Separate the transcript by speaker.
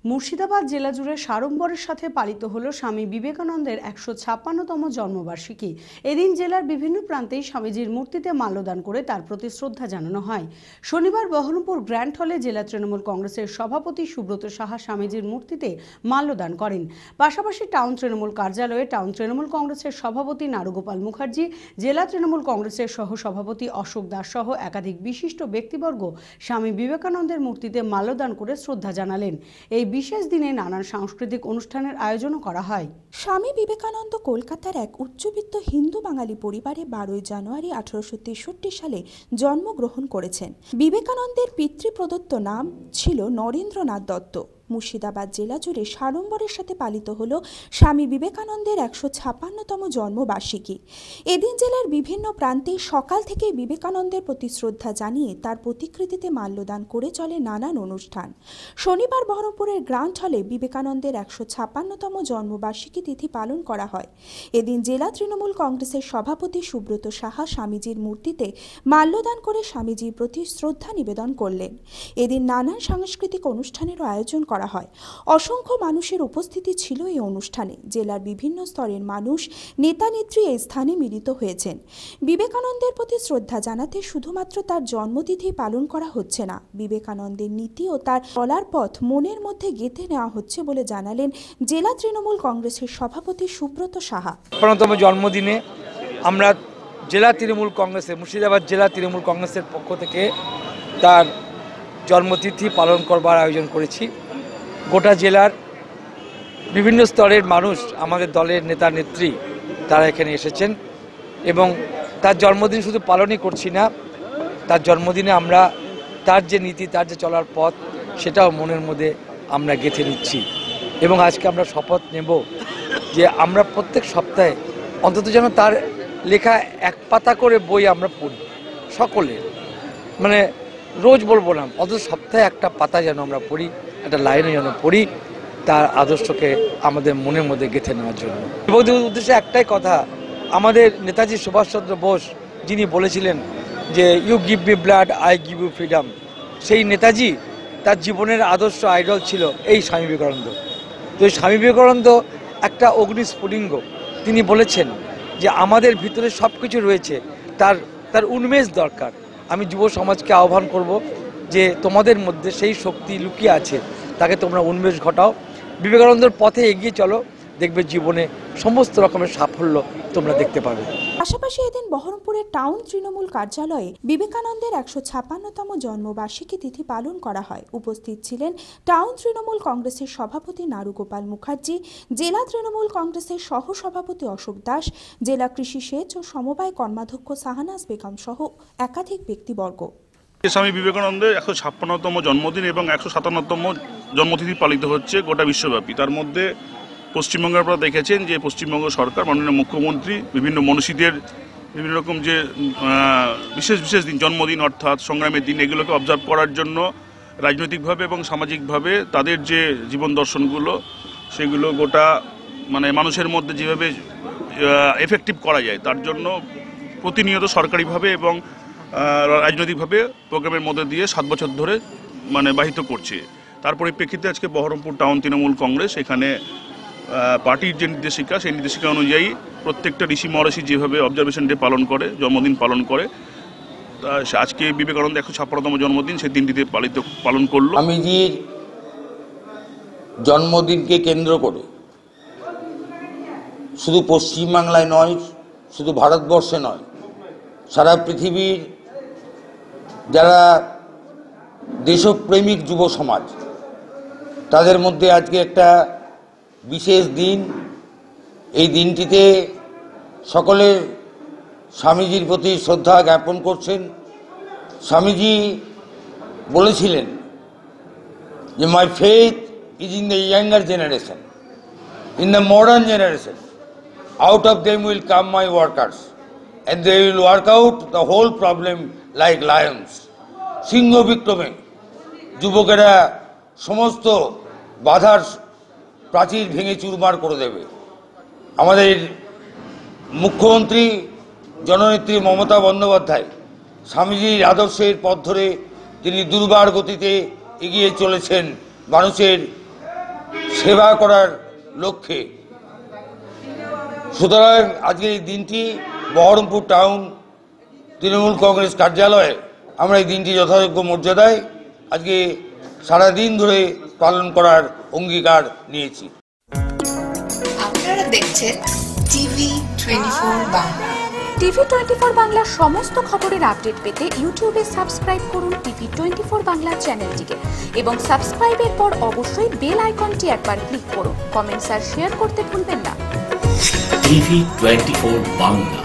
Speaker 1: মুর্শিদাবাদ জেলা জুড়ে সাড়ম্বরের সাথে পালিত হলো স্বামী বিবেকানন্দের ১৫৬তম জন্মবার্ষিকী। এদিন জেলার বিভিন্ন প্রান্তেই স্বামীজির মূর্তিতে মাল্যদান করে তার প্রতি শ্রদ্ধা জানানো হয়। শনিবার বহরমপুর গ্র্যান্ড হলে জেলা তৃণমূল কংগ্রেসের সভাপতি সুব্রত সাহা স্বামীজির মূর্তিতে মাল্যদান করেন। পাশাপাশি টাউন তৃণমূল কার্যালয়ে টাউন তৃণমূল কংগ্রেসের সভাপতি নারুগোপাল মুখার্জি, জেলা তৃণমূল কংগ্রেসের সহসভাপতি অশোক দাস সহ একাধিক বিশিষ্ট ব্যক্তিবর্গ স্বামী বিবেকানন্দের মূর্তিতে মাল্যদান করে শ্রদ্ধা জানালেন। এই বিশেষ দিনে নানান সাংস্কৃতিক অনুষ্ঠানের আয়োজনও করা হয়।
Speaker 2: স্বামী বিবেকানন্দ কলকাতার এক উচ্চবিত্ত হিন্দু বাঙালি পরিবারে 12 জানুয়ারি 1863 সালে জন্মগ্রহণ করেছেন। বিবেকানন্দের পিতৃপ্রদত্ত নাম ছিল নরেন্দ্রনাথ দত্ত। মুর্শিদাবাদ জেলা জুড়ে সাড়ম্বরের সাথে পালিত হল স্বামী বিবেকানন্দের ১৫৬তম জন্মবার্ষিকী। এদিন জেলার বিভিন্ন প্রান্তে সকাল থেকে বিবেকানন্দের প্রতি শ্রদ্ধা জানিয়ে তার প্রতিকৃতিতে মাল্যদান করে চলে নানান অনুষ্ঠান। শনিবার বহরমপুরের গ্র্যান্ড হলে বিবেকানন্দের ১৫৬তম জন্মবার্ষিকী তিথি পালন করা হয়। এদিন জেলা তৃণমূল কংগ্রেসের সভাপতি সুব্রত সাহা স্বামীজির মূর্তিতে মাল্যদান করে স্বামীজির প্রতি শ্রদ্ধা নিবেদন করলেন। এদিন নানান সাংস্কৃতিক অনুষ্ঠানেরও আয়োজন করা হয়। অসংখ্য মানুষের উপস্থিতি ছিল এই অনুষ্ঠানে। জেলার বিভিন্ন স্তরের মানুষ, নেতা নেত্রী এই স্থানে মিলিত হয়েছেন। বিবেকানন্দের প্রতি শ্রদ্ধা জানাতে শুধুমাত্র তার জন্মতিথি পালন করা হচ্ছে না, বিবেকানন্দের নীতি ও তার চলার পথ মনের মধ্যে গেঁথে নেওয়া হচ্ছে বলে জানালেন জেলা তৃণমূল কংগ্রেসের সভাপতি সুব্রত সাহা।
Speaker 3: ৫৫তম জন্মদিনে আমরা জেলা তৃণমূল কংগ্রেসের মুর্শিদাবাদ জেলা তৃণমূল কংগ্রেসের পক্ষ থেকে তার জন্মতিথি পালন করবার আয়োজন করেছি। গোটা জেলার বিভিন্ন স্তরের মানুষ, আমাদের দলের নেতা নেত্রী, তারা এখানে এসেছেন এবং তার জন্মদিন শুধু পালনই করছি না, তার জন্মদিনে আমরা তার যে নীতি, তার যে চলার পথ, সেটাও মনের মধ্যে আমরা গেঁথে নিচ্ছি। এবং আজকে আমরা শপথ নেব যে আমরা প্রত্যেক সপ্তাহে অন্তত যেন তার লেখা এক পাতা করে বই আমরা পড়ি, সকলে, মানে রোজ বলবো না, অন্তত সপ্তাহে একটা পাতা যেন আমরা পড়ি, একটা লাইনও যেন পড়ি, তার আদর্শকে আমাদের মনের মধ্যে গেঁথে নেওয়ার জন্য। উদ্দেশ্যে একটাই কথা, আমাদের নেতাজি সুভাষচন্দ্র বোস যিনি বলেছিলেন যে you give me blood, I give you freedom, সেই নেতাজি তার জীবনের আদর্শ আইডল ছিল এই স্বামী বিবেকানন্দ। তো এই স্বামী বিবেকানন্দ একটা অগ্নিস্ফুলিঙ্গ। তিনি বলেছেন যে আমাদের ভিতরে সব কিছু রয়েছে, তার উন্মেষ দরকার। আমি যুব সমাজকে আহ্বান করব যে তোমাদের মধ্যে সেই শক্তি লুকিয়ে আছে, তাকে তোমরা উন্মেষ ঘটাও, বিবেকানন্দের পথে এগিয়ে চলো, দেখবে জীবনে সমস্ত রকমের সাফল্য তোমরা দেখতে পাবে।
Speaker 2: পাশাপাশি এদিন বহরমপুরের টাউন তৃণমূল কার্যালয়ে বিবেকানন্দের ১৫৬তম জন্মবার্ষিকী তিথি পালন করা হয়। উপস্থিত ছিলেন টাউন তৃণমূল কংগ্রেসের সভাপতি নারুগোপাল মুখার্জি, জেলা তৃণমূল কংগ্রেসের সহসভাপতি অশোক দাস, জেলা কৃষি সেচ ও সমবায় কর্মাধ্যক্ষ শাহনাজ বেগম সহ একাধিক ব্যক্তিবর্গ।
Speaker 4: স্বামী বিবেকানন্দের ১৫৬তম জন্মদিন এবং ১৫৭তম জন্মতিথি পালিত হচ্ছে গোটা বিশ্বব্যাপী। তার মধ্যে পশ্চিমবঙ্গের আপনারা দেখেছেন যে পশ্চিমবঙ্গ সরকার, মাননীয় মুখ্যমন্ত্রী বিভিন্ন মনীষীদের বিভিন্ন রকম যে বিশেষ বিশেষ দিন, জন্মদিন অর্থাৎ সংগ্রামের দিন, এগুলোকে অবজার্ভ করার জন্য রাজনৈতিকভাবে এবং সামাজিকভাবে তাদের যে জীবন দর্শনগুলো, সেগুলো গোটা মানে মানুষের মধ্যে যেভাবে এফেক্টিভ করা যায়, তার জন্য প্রতিনিয়ত সরকারিভাবে এবং রাজনৈতিকভাবে প্রোগ্রামের মধ্যে দিয়ে 7 বছর ধরে মানে বাহিত করছে। তার পরিপ্রেক্ষিতে আজকে বহরমপুর টাউন তৃণমূল কংগ্রেস এখানে পার্টির যে নির্দেশিকা, সেই নির্দেশিকা অনুযায়ী প্রত্যেকটা ঋষি মহর্ষি যেভাবে অবজারভেশন ডে পালন করে, জন্মদিন পালন করে, আজকে বিবেকানন্দ ১৫৬তম জন্মদিন সেই দিনটিতে পালন করলো।
Speaker 5: স্বামীজির জন্মদিনকে কেন্দ্র করে শুধু পশ্চিমবাংলায় নয়, শুধু ভারতবর্ষে নয়, সারা পৃথিবীর যারা দেশপ্রেমিক যুব সমাজ, তাদের মধ্যে আজকে একটা বিশেষ দিন। এই দিনটিতে সকলে স্বামীজির প্রতি শ্রদ্ধা জ্ঞাপন করছেন। স্বামীজি বলেছিলেন যে my faith is in the younger generation, in the modern generation, out of them will come my workers and they will work out the whole problem like lions. সিংহ বিক্রমে যুবকেরা সমস্ত বাধার প্রাচীর ভেঙে চুরমার করে দেবে। আমাদের মুখ্যমন্ত্রী জননেত্রী মমতা বন্দ্যোপাধ্যায় স্বামীজির আদর্শের পথ ধরে তিনি দুর্বার গতিতে এগিয়ে চলেছেন মানুষের সেবা করার লক্ষ্যে। সুতরাং আজকের এই দিনটি বহরমপুর টাউন তৃণমূল কংগ্রেস কার্যালয়ে আমরা এই দিনটি যথাযোগ্য মর্যাদায় আজকে সারাদিন ধরে পালন করার অঙ্গীকার নিয়েছি।
Speaker 6: আপনারা দেখছেন টিভি 24 বাংলা।
Speaker 2: টিভি 24 বাংলার সমস্ত খবরের আপডেট পেতে ইউটিউবে সাবস্ক্রাইব করুন টিভি 24 বাংলা চ্যানেলটিকে এবং সাবস্ক্রাইবের পর অবশ্যই বেল আইকনটি একবার ক্লিক করুন। কমেন্টস আর শেয়ার করতে ভুলবেন না।
Speaker 7: টিভি 24 বাংলা।